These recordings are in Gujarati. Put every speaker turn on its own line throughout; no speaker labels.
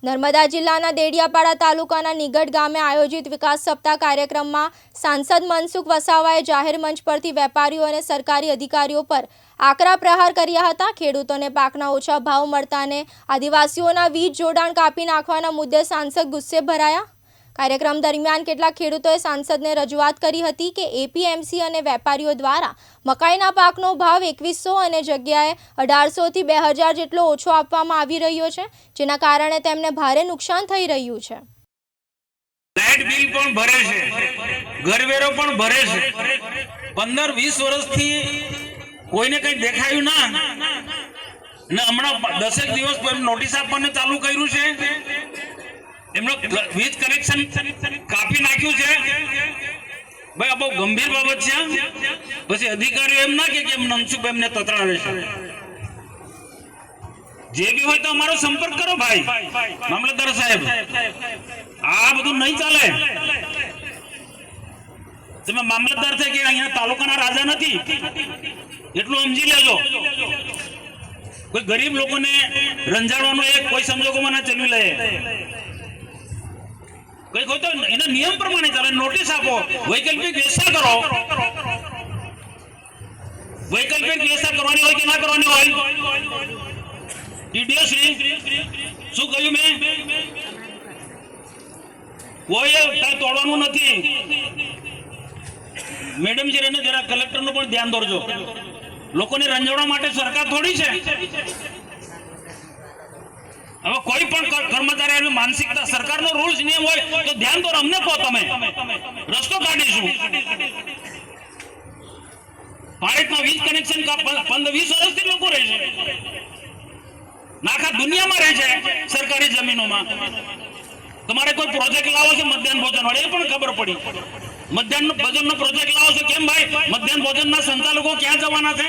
નર્મદા જિલ્લાના દેડિયાપાડા તાલુકાના નિગડ ગામે આયોજિત વિકાસ સપ્તાહ કાર્યક્રમમાં સાંસદ મનસુખ વસાવાએ જાહેર મંચ પરથી વેપારીઓ અને સરકારી અધિકારીઓ પર આકરા પ્રહાર કર્યા હતા। ખેડૂતોને પાકના ઓછા ભાવ મળતા અને આદિવાસીઓના વીજ જોડાણ કાપી નાખવાના મુદ્દે સાંસદ ગુસ્સે ભરાયા। કાર્યક્રમ દરમિયાન કેટલાક ખેડૂતોએ સાંસદને રજૂઆત કરી હતી કે એપીએમસી અને વેપારીઓ દ્વારા મકાઈના પાકનો ભાવ 2100 અને જગ્યાએ 1800 થી 2000 જેટલો ઓછો આપવામાં આવી રહ્યો છે, જેના કારણે તેમને ભારે નુકસાન થઈ રહ્યું છે।
લાઇટ બિલ પણ ભરે છે, ઘરવેરો પણ ભરે છે, 15-20 વર્ષથી કોઈને કંઈ દેખાયું ના ને હમણાં 10 દિવસ નોટિસ આપવાનું ચાલુ કર્યું છે। એમનો વીજ કનેક્શન કાપી નાખ્યું છે। ભાઈ આ બહુ ગંભીર બાબત છે। પછી અધિકારીઓ એમ ના કે મનસુખ એમને તતડાવે છે। જે બી હોય તો અમારો સંપર્ક કરો ભાઈ મામલતદાર સાહેબ। આ બધું નહીં ચાલે। તમે મામલતદાર છે કે અહીંયા તાલુકાના રાજા નથી, એટલું સમજી લેજો। કોઈ ગરીબ લોકોને રંજાડવાનો એક કોઈ સંજોગોમાં ના ચલવી લે। કોઈ તો એના નિયમ પ્રમાણે ચાલે। નોટિસ આપો, વૈકલ્પિક વ્યવસ્થા કરો। વૈકલ્પિક વ્યવસ્થા કરવાની હોય કે ના કરવાની હોય? ટીડીઓ શ્રી શું કહ્યું મેં? કોઈ તોડવાનું નથી। મેડમજી એને જરા કલેક્ટરનું પણ ધ્યાન દોરજો। લોકોને રંજાડવા માટે સરકાર થોડી છે। હવે કોઈ પણ કર્મચારી માનસિકતા સરકારનો રૂલ્સ નિયમ હોય તો ધ્યાન દો, અમને કહો, તમે રસ્તો કાઢીશું। ભારતમાં વીજ કનેક્શન 15-20 વર્ષથી લોકો રહે છે, આખા દુનિયામાં રહે છે સરકારી જમીનોમાં। તમારે કોઈ પ્રોજેક્ટ લાવો છે મધ્યાહન ભોજન વાળો, એ પણ ખબર પડી। મધ્યાહન ભોજનનો પ્રોજેક્ટ લાવો છો, કેમ ભાઈ? મધ્યાહન ભોજનના સંચાલકો ક્યાં જવાના છે?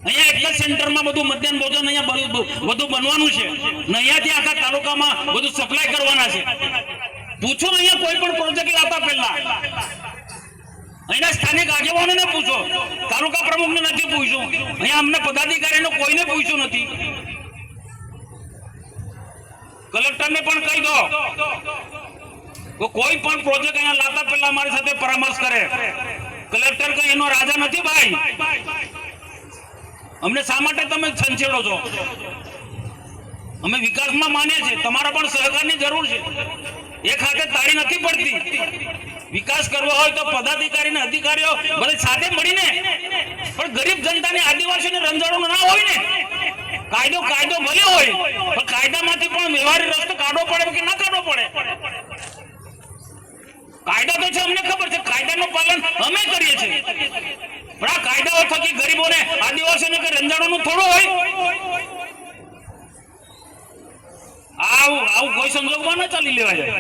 અહીંયા એક જ સેન્ટરમાં બધું મધ્યાહન ભોજન અહીંયા બધું બનવાનું છે ને અહીંયાથી આખા તાલુકામાં બધું સપ્લાય કરવાના છે। પૂછો અહીંયા કોઈ પણ પ્રોજેક્ટ લાવતા પહેલા અહીંના સ્થાનિક આગેવાનોને પૂછો, તાલુકા પ્રમુખને નથી પૂછ્યું, અહીંયા અમને પદાધિકારીને કોઈને પૂછ્યું નથી। કલેક્ટરને પણ કહી દો કે કોઈ પણ પ્રોજેક્ટ અહીંયા લાવતા પહેલા અમારી સાથે પરામર્શ કરે। કલેક્ટર કઈ એનો રાજા નથી ભાઈ। અમને શા માટે તમે છંછેડો છો? અમે વિકાસમાં માનીએ છીએ, તમારા પણ સહકારની જરૂર છે। એક હાથે તાળી નથી પડતી। વિકાસ કરવો હોય તો પદાધિકારી અને અધિકારીઓ બધે સાથે મળીને, પણ ગરીબ જનતાને આદિવાસીને રંજાડવાનું ના હોય ને। કાયદો ભલે હોય, પણ કાયદામાંથી પણ વ્યવહારિક રસ્તો કાઢવો પડે કે ના કાઢવો પડે? કાયદા તો છે, અમને ખબર છે, કાયદાનું પાલન અમે કરીએ છીએ, પણ આ કાયદાઓ થકી ગરીબોને આદિવાસીઓને કે રંજાડવાનું થોડું હોય? આવું કોઈ સંજોગમાં ના ચાલી લેવા જાય।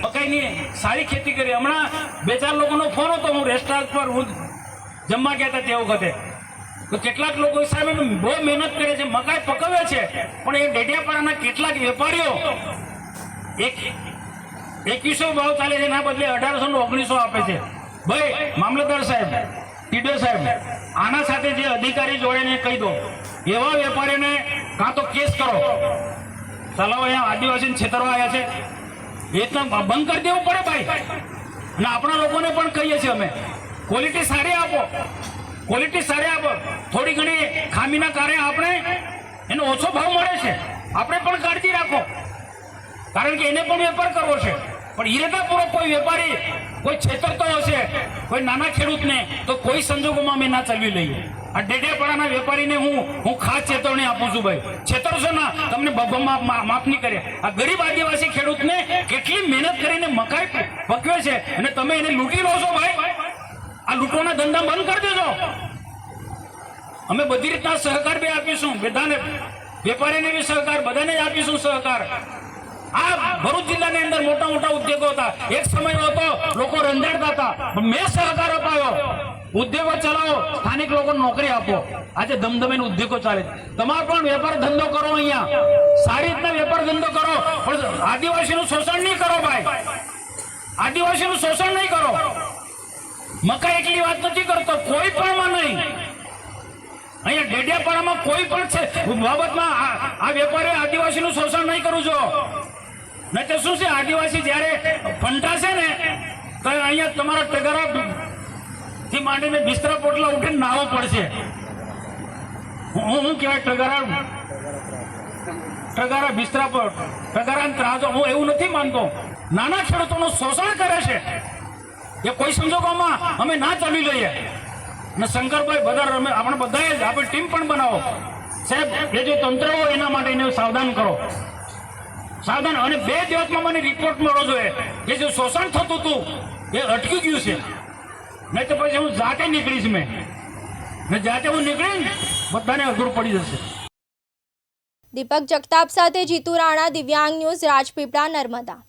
મકાઈની સારી ખેતી કરી। હમણાં 2-4 લોકોનો ફોન હતો, હું રેસ્ટોરન્ટ પર જમવા ગયા હતા તે વખતે, તો કેટલાક લોકો સાહેબ બહુ મહેનત કરે છે, મકાઈ પકવે છે, પણ એ ડેડિયાપાડાના કેટલાક વેપારીઓ 2100 ભાવ ચાલે છે, એના બદલે 1800 ને 1900 આપે છે। ભાઈ મામલતદાર સાહેબ, ટીડીઓ સાહેબ, આના સાથે જે અધિકારી જોડે કહી દો, એવા વેપારીઓને કાં તો કેસ કરો, ચાલો અહીંયા આદિવાસીને છેતરવા આવ્યા છે, એ તો બંધ કરી દેવું પડે ભાઈ। અને આપણા લોકોને પણ કહીએ છીએ અમે, ક્વોલિટી સારી આપો, ક્વોલિટી સારી આપો। થોડી ઘણી ખામીના કારણે આપણે એનો ઓછો ભાવ મળે છે, આપણે પણ કાળજી રાખો, કારણ કે એને પણ વેપાર કરવો છે। પણ ઈરાદાપૂર્વક કોઈ વેપારી કોઈ છેતરતો હશે કોઈ નાના ખેડૂતને, તો કોઈ સંજોગોમાં અમે ના ચલવી લઈએ। આ ડેડિયાપાડાના વેપારીને હું ખાસ ચેતવણી આપું છું, ભાઈ છેતરશો ના, તમને માફ નહીં કરે। આ ગરીબ આદિવાસી ખેડૂતને કેટલી મહેનત કરીને મકાઈ પકવે છે અને તમે એને લૂંટી લો છો ભાઈ। આ લૂંટવાના ધંધા બંધ કરી દેજો। અમે બધી રીતના સહકાર બી આપીશું, બધાને, વેપારીને બી સહકાર, બધાને જ આપીશું સહકાર। આ ભરૂચ જિલ્લાની અંદર મોટા મોટા ઉદ્યોગો હતા, એક સમય હતો લોકો રંજાડતા હતા, મેં સહકાર અપાયો, ઉદ્યોગો ચલાવો, સ્થાનિક લોકોને નોકરી આપો। આજે ધમધમીને ઉદ્યોગો ચાલે છે। તમારે પણ વેપાર ધંધો કરો, અહીંયા સારી રીતના વેપાર ધંધો કરો, પણ આદિવાસીનું શોષણ નહીં કરો ભાઈ। આદિવાસીનું શોષણ નહીં કરો। મકાઈ એકલી વાત નથી કરતો, કોઈ પણ માં નહીં। અહીંયા ડેડિયાપાડામાં કોઈ પણ છે બાબતમાં આ વેપારી આદિવાસીનું શોષણ નહીં કરું છો. નહીં તો શું છે, આદિવાસી જ્યારે ફંટાશે ને તો અહીંયા તમારા ટગરા થી માંડીને બિસ્તરા પોટલા ઉઠીને નાહવો પડશે. હું કહેવાય ટગારા બિસ્તરા પર ટગારા ત્રાસો, હું એવું નથી માનતો. નાના ખેડૂતોનું શોષણ કરે છે એ કોઈ સંજોગોમાં અમે ના ચાલી લઈએ. ને શંકરભાઈ બધા આપણે બધાએ જ આપણે ટીમ પણ બનાવો સાહેબ. એ જો તંત્ર હોય એના માટે એને સાવધાન કરો, સાવધાન. અને 2 દિવસમાં મને રિપોર્ટ મળવો જોઈએ કે જે શોષણ થતું હતું એ અટકી ગયું છે. નહીં તો પછી હું જાતે નીકળીશ. ને જાતે હું નીકળીને બધાને અઘરું પડી જશે.
દીપક જગતાપ સાથે જીતુ રાણા, દિવ્યાંગ ન્યૂઝ, રાજપીપળા, નર્મદા.